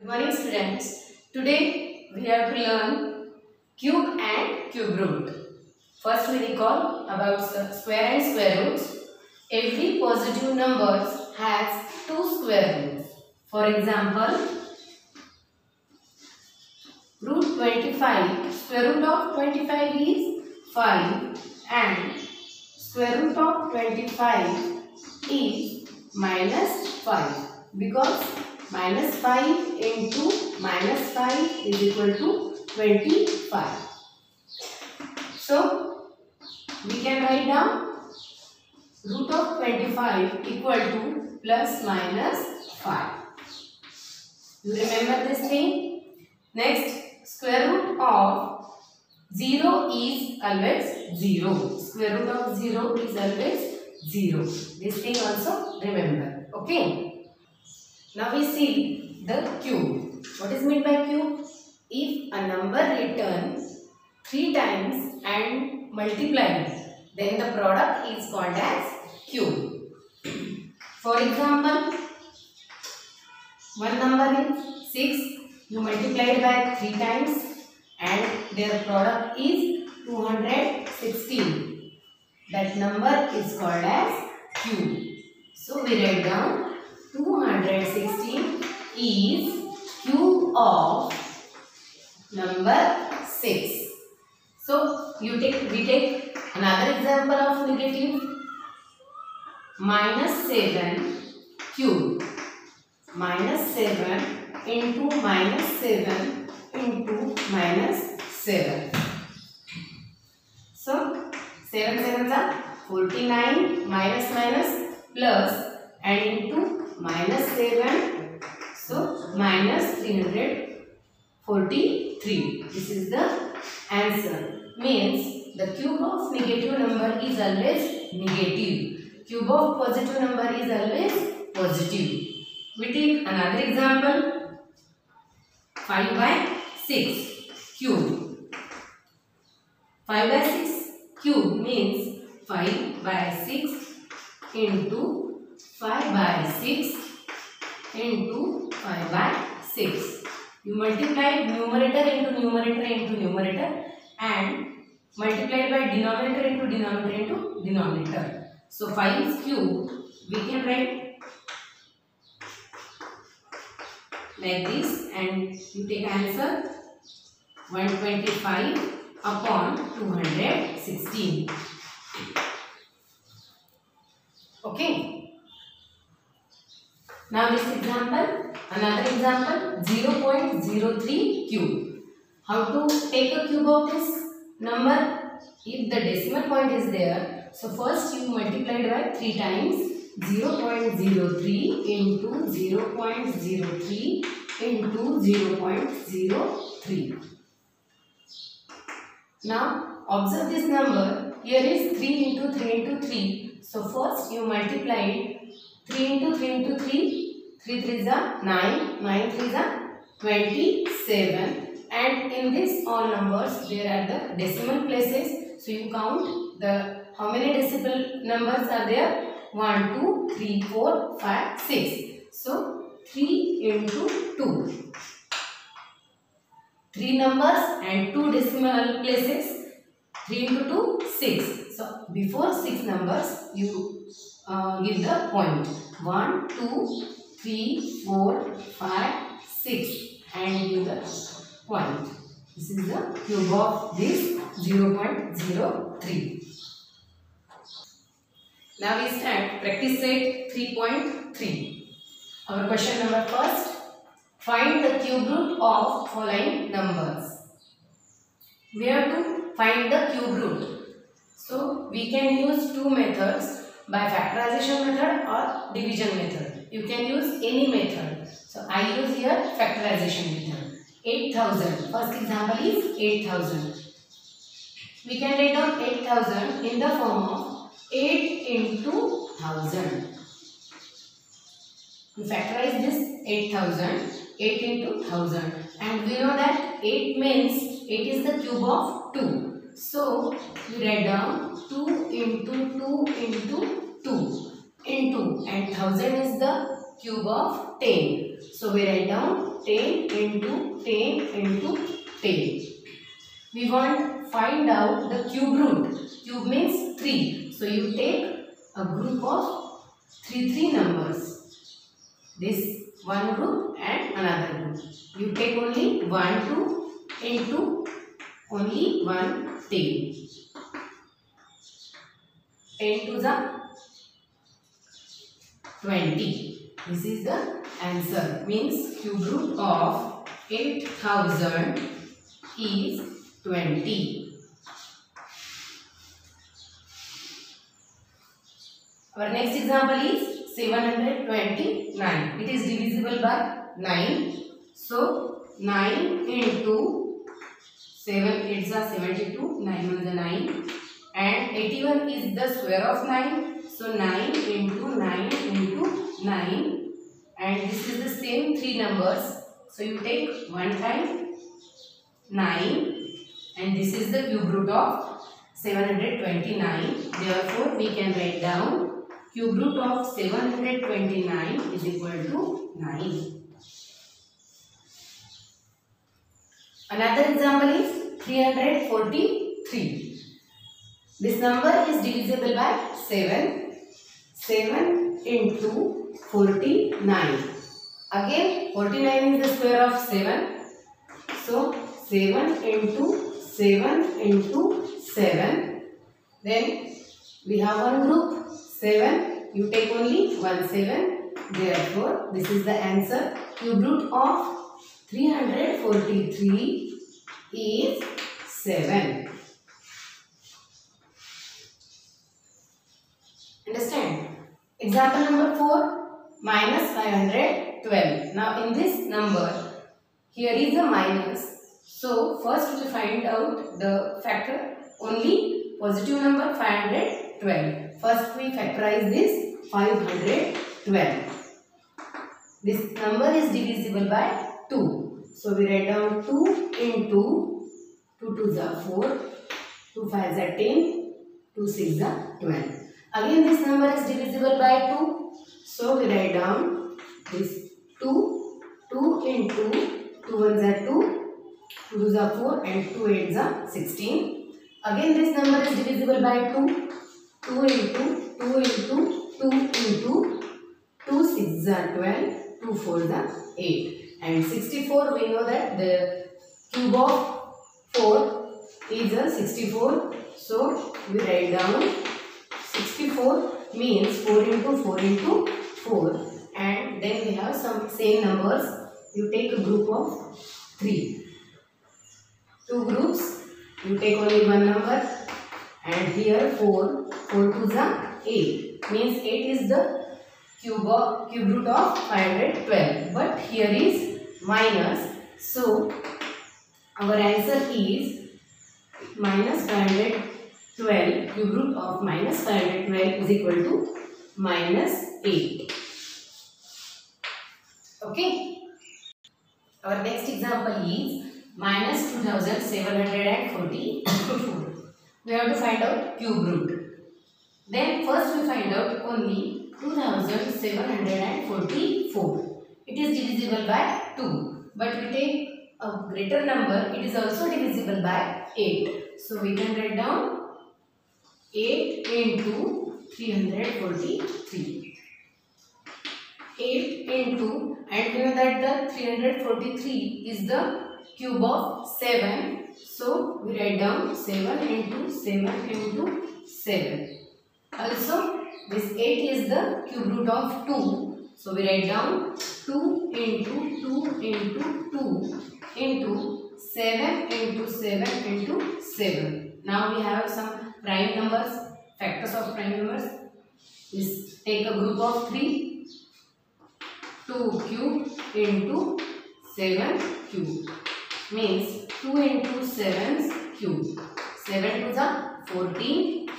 Good morning students. Today we have to learn cube and cube root. First we recall about square and square roots. Every positive number has two square roots. For example, root 25, square root of 25 is 5 and square root of 25 is minus 5 because minus 5 into minus 5 is equal to 25. So, we can write down root of 25 equal to plus minus 5. You remember this thing? Next, square root of 0 is always 0. Square root of 0 is always 0. This thing also remember. Okay. Now we see the cube. What is meant by cube? If a number returns 3 times and multiplied, then the product is called as cube. For example, one number is 6. You multiply it by 3 times and their product is 216. That number is called as cube. So we write down 216 is cube of number 6. So we take another example of negative. Minus 7 cube. Minus 7 into minus 7 into minus 7. So 7 sevens are 49 minus minus plus and into minus 7, so minus 343. This is the answer. Means the cube of negative number is always negative. Cube of positive number is always positive. We take another example. 5 by 6 cube. 5 by 6 cube means 5 by 6 into 5 by 6 into 5 by 6. You multiply numerator into numerator into numerator and multiply by denominator into denominator into denominator. So 5 is cube. We can write like this and you take answer 125 upon 216. Okay. Now this example, another example, 0.03 cube. How to take a cube of this number? If the decimal point is there, so first you multiply it by 3 times. 0.03 into 0.03 into 0.03. Now observe this number. Here is 3 into 3 into 3. So first you multiply it. 3 into 3 into 3, 3 3s are 9, 9 3s are 27 and in this all numbers there are the decimal places. So you count the how many decimal numbers are there? 1, 2, 3, 4, 5, 6. So 3 into 2. 3 numbers and 2 decimal places. 3 into 2, 6. So before 6 numbers you give the point 1, 2, 3, 4, 5, 6 and give the point. This is the cube of this 0.03. Now we start practice set 3.3. Our question number first. Find the cube root of following numbers. We have to find the cube root. So we can use two methods. By factorization method or division method. You can use any method. So I use here factorization method. 8000. First example is 8000. We can write down 8000 in the form of 8 into 1000. We factorize this 8000. 8 into 1000. And we know that 8 means 8 is the cube of 2. So, we write down 2 into 2 into 2 into and 1000 is the cube of 10. So, we write down 10 into 10 into 10. We want find out the cube root. Cube means 3. So you take a group of 3 numbers. This one group and another group. You take only 1, 2 into only 1 10. 10 to the 20. This is the answer. Means cube root of 8000 is 20. Our next example is 729. It is divisible by 9. So 9 into 7 8s are 72, 9 1s are 9, and 81 is the square of 9. So 9 into 9 into 9, and this is the same 3 numbers. So you take 1 time 9, and this is the cube root of 729. Therefore we can write down cube root of 729 is equal to 9. Another example is 343. This number is divisible by 7. 7 into 49. Again 49 is the square of 7. So 7 into 7 into 7. Then we have one group 7. You take only 1 7. Therefore this is the answer. Cube root of 343 is 7. Understand? Example number 4, minus 512. Now in this number, here is a minus. So first we find out the factor, only positive number 512. First we factorize this 512. This number is divisible by 2. So we write down 2 into 2 2s are 4, 2 5s are 10, 2 6s are 12. Again this number is divisible by 2. So we write down this 2 into 2 1s are 2, 2 2s are 4, and 2 8s are 16. Again this number is divisible by 2. 2 into 2 into 2 into 2 6s are 12, 2 4s are 8. And 64, we know that the cube of 4 is a 64. So we write down 64 means 4 into 4 into 4. And then we have some same numbers. You take a group of 3. 2 groups, you take only one number. And here 4 2s are 8. Means 8 is the cube root of 512. But here is minus. So our answer is minus 512. Cube root of minus 512 is equal to minus 8. Okay. Our next example is minus 2744. We have to find out cube root. Then first we find out only 2744. It is divisible by 2. But we take a greater number, it is also divisible by 8. So we can write down 8 into 343. 8 into, and we know that the 343 is the cube of 7. So we write down 7 into 7 into 7. Also this 8 is the cube root of 2. So we write down 2 into 2 into 2 into 7 into 7 into 7. Now we have some prime numbers, factors of prime numbers. Is take a group of 3. 2 cube into 7 cube. Means 2 into 7 cube. 7 to the 14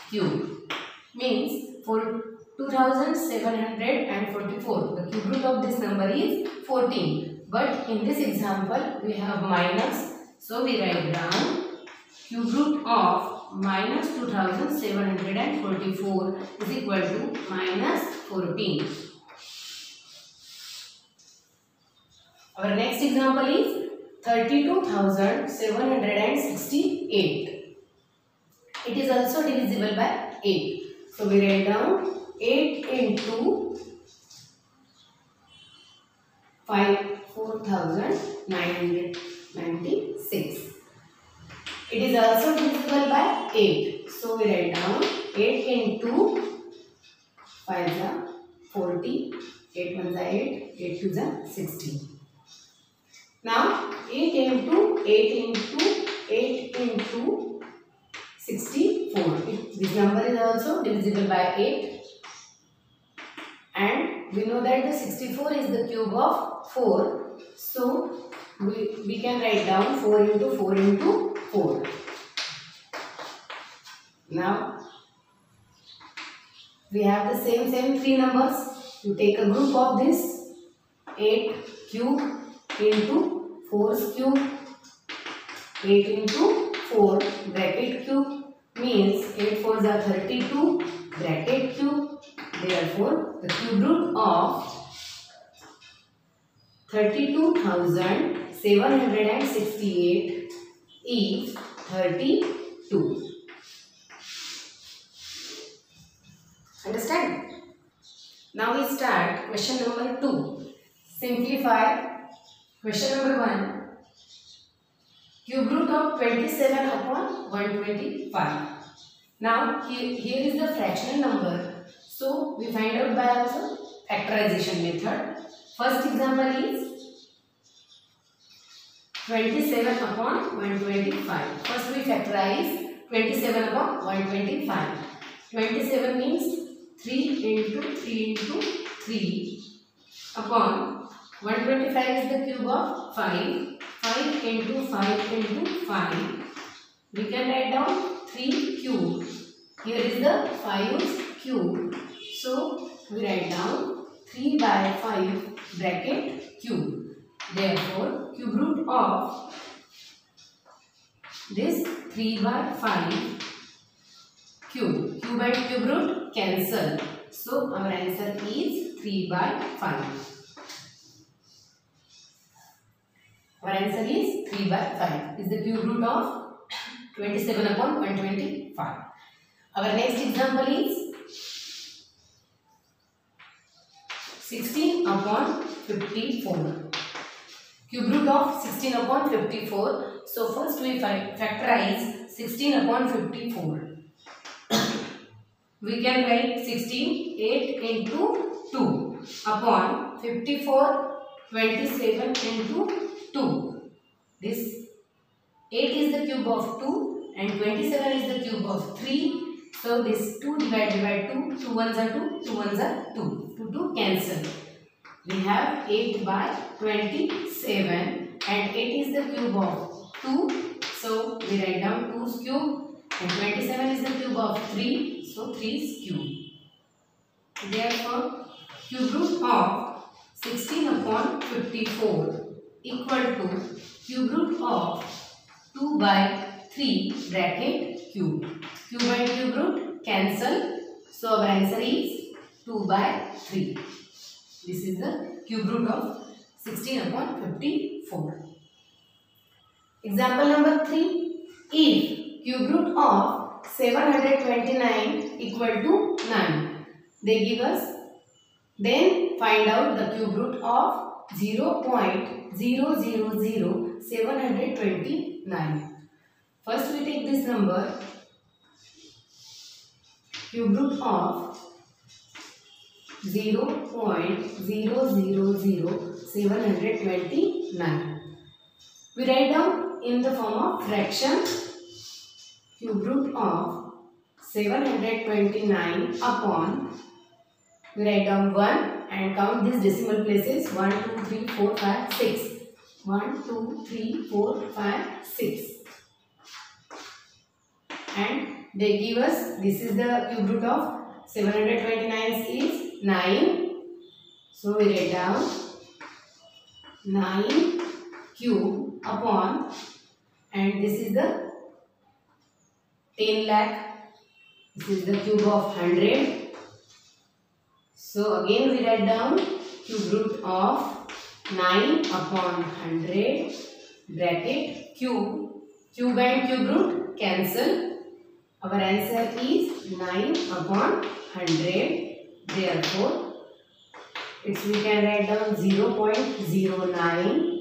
cube. Means 2744. The cube root of this number is 14. But in this example we have minus. So we write down cube root of minus 2744 is equal to minus 14. Our next example is 32,768. It is also divisible by 8. So we write down 8 into 4,996. It is also divisible by 8. So we write down 8 into 5 is 40, 8 1 is 8, 8 2 is 16. Now 8 into 64. This number is also divisible by 8. And we know that the 64 is the cube of 4. So we can write down 4 into 4 into 4. Now we have the same 3 numbers. You take a group of this 8 cube into 4's cube. 8 into 4 bracket cube means 8 4s are 32 bracket cube. Therefore, the cube root of 32,768 is 32. Understand? Now we start question number 2. Simplify question number 1. Cube root of 27 upon 125. Now here is the fractional number. So we find out by also factorization method. First example is 27 upon 125. First we factorize 27 upon 125. 27 means 3 into 3 into 3 upon 125 is the cube of 5. 5 into 5 into 5. We can write down 3 cube. Here is the 5's cube. So we write down 3 by 5 bracket cube. Therefore, cube root of this 3 by 5 cube. Cube and cube root cancel. So our answer is 3 by 5. Our answer is 3 by 5. Is the cube root of 27 upon 125. Our next example is 16 upon 54. Cube root of 16 upon 54. So first we factorize 16 upon 54. We can write 16 8 into 2 upon 54 27 into 2. This 8 is the cube of 2 and 27 is the cube of 3. So this 2 divided by 2, 2 ones are 2, 2 ones are 2. 2 cancel. We have 8 by 27 and 8 is the cube of 2. So we write down 2's cube and 27 is the cube of 3. So 3's cube. Therefore, cube root of 16 upon 54 equal to cube root of 2 by 3 bracket cube. Cube and cube root cancel. So our answer is 2 by 3. This is the cube root of 16 upon 54. Example number 3. If cube root of 729 equal to 9. They give us, then find out the cube root of 0.000729. First we take this number, cube root of 0.000729. We write down in the form of fraction. Cube root of 729 upon, we write down 1 and count these decimal places 1, 2, 3, 4, 5, 6. 1, 2, 3, 4, 5, 6. And they give us, this is the cube root of 729 is 9. So we write down 9 cube upon, and this is the 10 lakh. This is the cube of 100. So again we write down cube root of 9 upon 100 bracket cube. Cube and cube root cancel. Our answer is 9 upon 100. Therefore, we can write down 0.09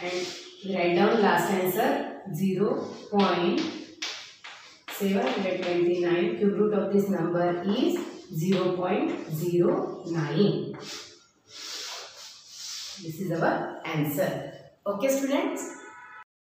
and write down last answer 0.729. Cube root of this number is 0.09. This is our answer. Okay, students.